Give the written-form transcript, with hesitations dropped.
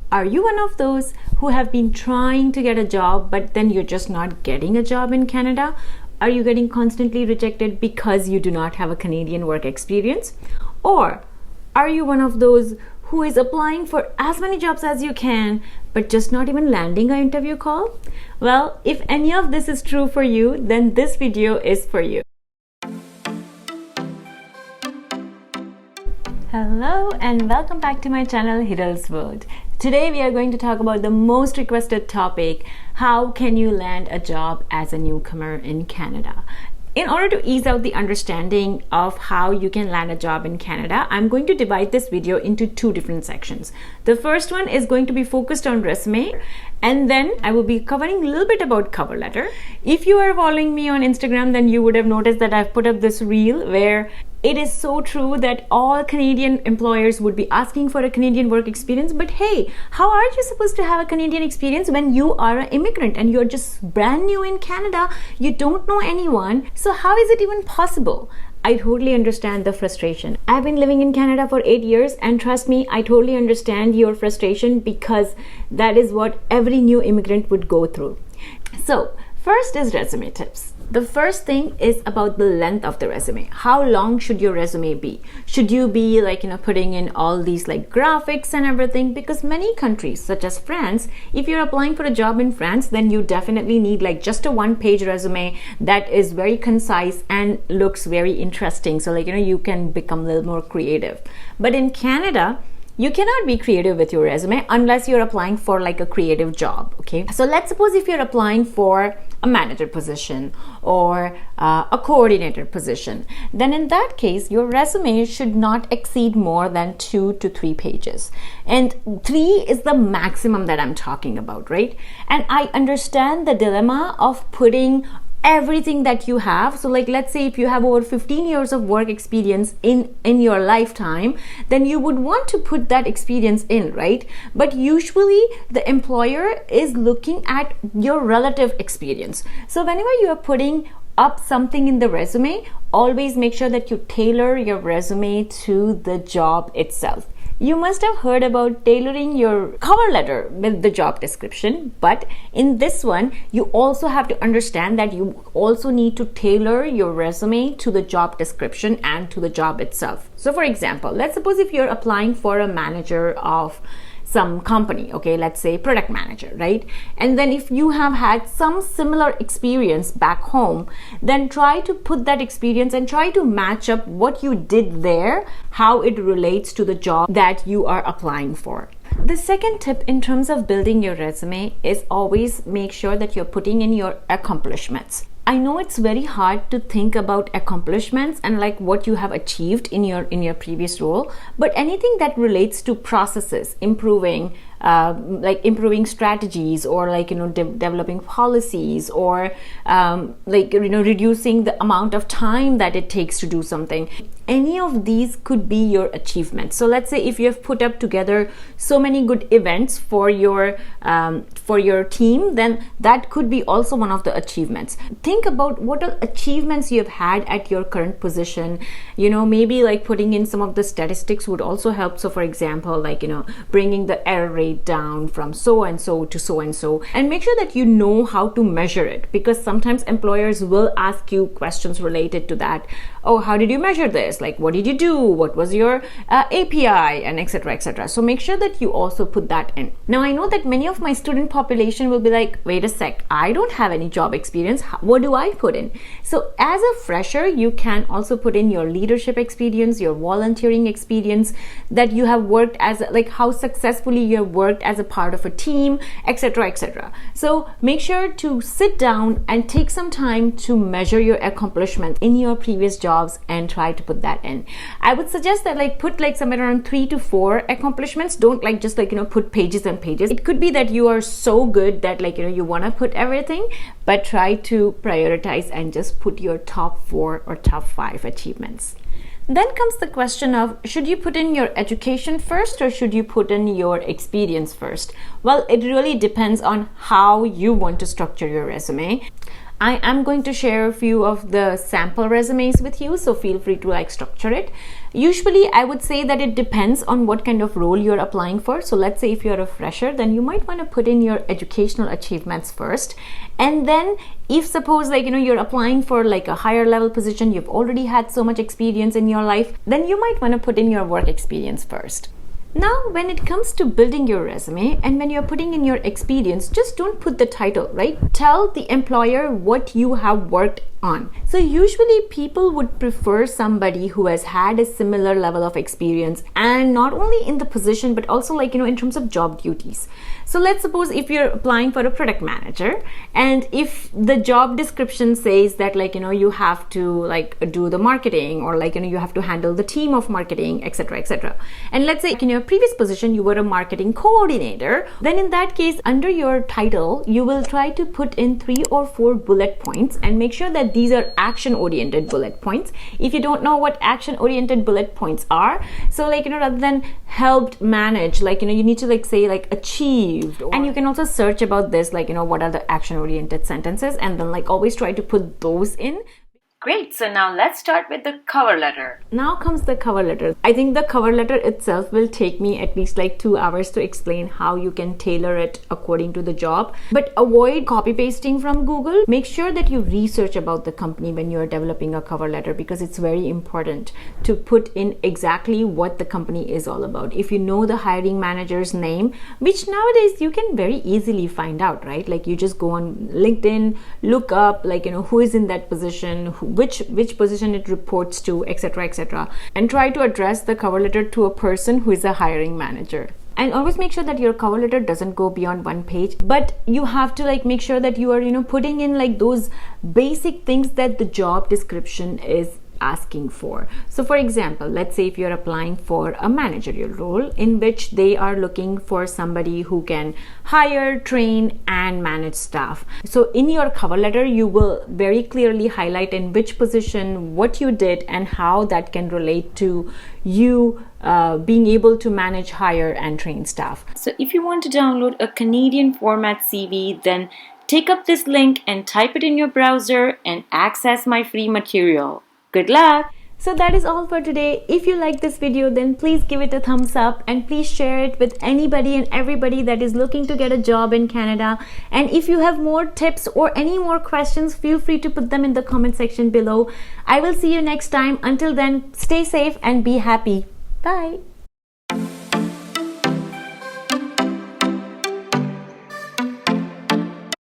Are you one of those who have been trying to get a job, but then you're just not getting a job in Canada? Are you getting constantly rejected because you do not have a Canadian work experience? Or are you one of those who is applying for as many jobs as you can, but just not even landing an interview call? Well, if any of this is true for you, then this video is for you. Hello and welcome back to my channel HiralsWorld. Today we are going to talk about the most requested topic: how can you land a job as a newcomer in Canada? In order to ease out the understanding of how you can land a job in Canada, I'm going to divide this video into two different sections. The first one is going to be focused on resume, and then I will be covering a little bit about cover letter. If you are following me on Instagram, then you would have noticed that I've put up this reel where it is so true that all Canadian employers would be asking for a Canadian work experience. But hey, how are you supposed to have a Canadian experience when you are an immigrant and you're just brand new in Canada? You don't know anyone. So how is it even possible? I totally understand the frustration. I've been living in Canada for 8 years, and trust me, I totally understand your frustration because that is what every new immigrant would go through. So first is resume tips. The first thing is about the length of the resume. How long should your resume be? Should you be putting in all these graphics and everything? Because many countries such as France, if you're applying for a job in France, then you definitely need just a one-page resume that is very concise and looks very interesting. So you can become a little more creative. But in Canada, you cannot be creative with your resume unless you're applying for a creative job, okay? So let's suppose if you're applying for a manager position or a coordinator position, then in that case, your resume should not exceed more than 2 to 3 pages. And 3 is the maximum that I'm talking about, right? And I understand the dilemma of putting everything that you have. So let's say if you have over 15 years of work experience in your lifetime, then you would want to put that experience in, right? But usually the employer is looking at your relative experience. So whenever you are putting up something in the resume, always make sure that you tailor your resume to the job itself. You must have heard about tailoring your cover letter with the job description, but in this one, you also have to understand that you also need to tailor your resume to the job description and to the job itself. So for example, let's suppose if you're applying for a manager of some company, okay, let's say product manager, right? And then if you have had some similar experience back home, then try to put that experience and try to match up what you did there, how it relates to the job that you are applying for. The second tip in terms of building your resume is always make sure that you're putting in your accomplishments. I know it's very hard to think about accomplishments and what you have achieved in your previous role, but anything that relates to processes, improving strategies, or developing policies, or reducing the amount of time that it takes to do something. Any of these could be your achievements. So let's say if you have put up together so many good events for your team, then that could be also one of the achievements. Think about what are achievements you have had at your current position. Maybe putting in some of the statistics would also help. So for example, bringing the error rate down from so and so to so and so, and make sure that you know how to measure it, because sometimes employers will ask you questions related to that. Oh, how did you measure this? What did you do? What was your API, and etc, etc. So make sure that you also put that in. Now I know that many of my student population will be like, wait a sec, I don't have any job experience. What do I put in? So as a fresher, you can also put in your leadership experience, your volunteering experience, that you have worked as how successfully you have worked as a part of a team, etc, etc. So make sure to sit down and take some time to measure your accomplishment in your previous jobs and try to put that in. I would suggest that put somewhere around 3 to 4 accomplishments. Don't just put pages and pages. It could be that you are so good that you want to put everything, but try to prioritize and just put your top 4 or top 5 achievements. Then comes the question of, should you put in your education first or should you put in your experience first? Well, it really depends on how you want to structure your resume. I am going to share a few of the sample resumes with you, so feel free to structure it. Usually I would say that it depends on what kind of role you're applying for. So let's say if you're a fresher, then you might want to put in your educational achievements first. And then if suppose you're applying for like a higher level position, you've already had so much experience in your life, then you might want to put in your work experience first. Now, when it comes to building your resume and when you're putting in your experience, just don't put the title, right? Tell the employer what you have worked on. So usually people would prefer somebody who has had a similar level of experience, and not only in the position but also in terms of job duties. So let's suppose if you're applying for a product manager, and if the job description says that you have to do the marketing, or you have to handle the team of marketing, etc., etc. And let's say in your previous position you were a marketing coordinator, then in that case under your title you will try to put in 3 or 4 bullet points and make sure that these are action oriented bullet points. If you don't know what action oriented bullet points are, so rather than helped manage, you need to say achieved, and you can also search about this what are the action oriented sentences, and then always try to put those in. Great, so now let's start with the cover letter. Now comes the cover letter. I think the cover letter itself will take me at least 2 hours to explain how you can tailor it according to the job. But avoid copy pasting from Google. Make sure that you research about the company when you're developing a cover letter, because it's very important to put in exactly what the company is all about. If you know the hiring manager's name, which nowadays you can very easily find out, right? You just go on LinkedIn, look up who is in that position, which position it reports to, etc., etc., and try to address the cover letter to a person who is a hiring manager. And always make sure that your cover letter doesn't go beyond 1 page, but you have to make sure that you are putting in those basic things that the job description is asking for. So for example, let's say if you're applying for a managerial role in which they are looking for somebody who can hire, train, and manage staff. So in your cover letter, you will very clearly highlight in which position, what you did, and how that can relate to you being able to manage, hire, and train staff. So if you want to download a Canadian format CV, then take up this link and type it in your browser and access my free material. Good luck! So that is all for today. If you like this video, then please give it a thumbs up and please share it with anybody and everybody that is looking to get a job in Canada. And if you have more tips or any more questions, feel free to put them in the comment section below. I will see you next time. Until then, stay safe and be happy. Bye!